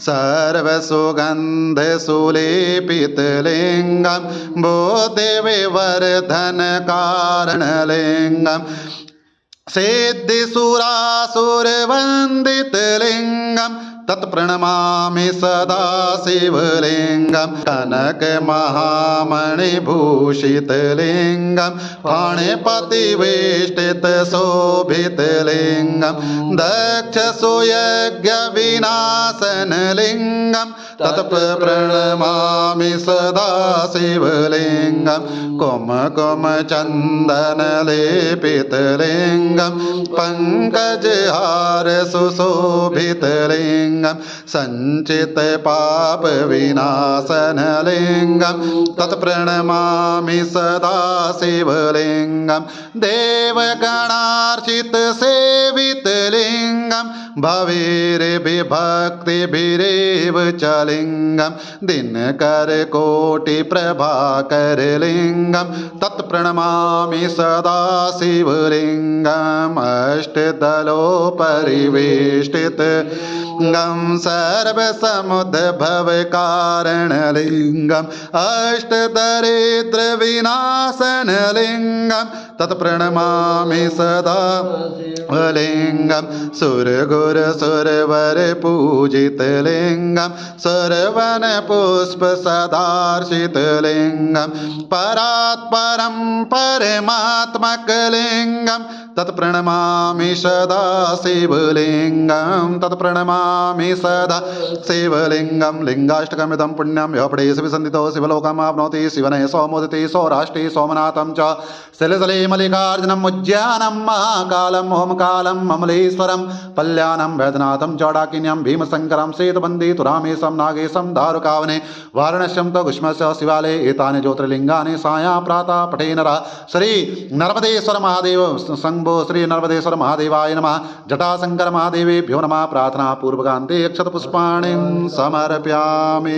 सर्वसुगन्धसुलेपितलिङ्गं बुद्धिविवर्धनकारणलिङ्गं सिद्धिसुरासुरवन्दितलिङ्गं तत्प्रणमामि सदा शिवलिङ्गं कनकमहामणिभूषितलिङ्गं फणिपतिवेष्टितशोभितलिङ्गं दक्षसुयज्ञविनाशनलिङ्गं तत्प्रणमामि सदा शिवलिङ्गं कुमकुमचन्दनलेपितलिङ्गं पङ्कजहारसुशोभितलिङ्गं सञ्चितपापविनाशनलिङ्गं तत्प्रणमामि सदा शिवलिङ्गं देवगणार्चितसेवितलिङ्गं भवेर्विभक्तिभिरेव च लिङ्गं दिनकरकोटिप्रभाकरलिङ्गं तत्प्रणमामि सदा शिवलिङ्गम् अष्टदलोपरिवेष्टितलिङ्गं सर्वसमुद्भवकारणलिङ्गम् अष्टदरिद्रविनाशनलिङ्गं तत्प्रणमामि सदा लिङ्गं सुरगुरुसुरवरपूजितलिङ्गं सर्वनपुष्पसदार्शितलिङ्गं परात्परं परमात्मकलिङ्गं तत्प्रणमामि सदा शिवलिङ्गं तत्प्रणमामि सदा शिवलिङ्गं लिङ्गाष्टकमिदं पुण्यं यः पठे शिवसन्धितो शिवलोकमाप्नोति शिवने सोमोदिति सौराष्ट्रे सोमनाथं च शिलजले मल्लिकार्जुनम् उज्जयानं महाकालं ओमकालं ममलेश्वरं कल्याणं वैद्यनाथं च डाकिन्यं भीमशङ्करं सेतुबन्धि तुरामेशं नागेशं दारुकावने वाराणस्यं तो घुष्मस्य शिवालये एतानि ज्योतिर्लिङ्गानि सायं प्रातः पठे नरः श्री नर्मदेश्वर महादेव शम्भो श्री नर्मदेश्वर महादेवाय नमः जटाशंकर महादेवेभ्यो नमः प्रार्थना पूर्वकान्ते अक्षतपुष्पाणिं समर्पयामि।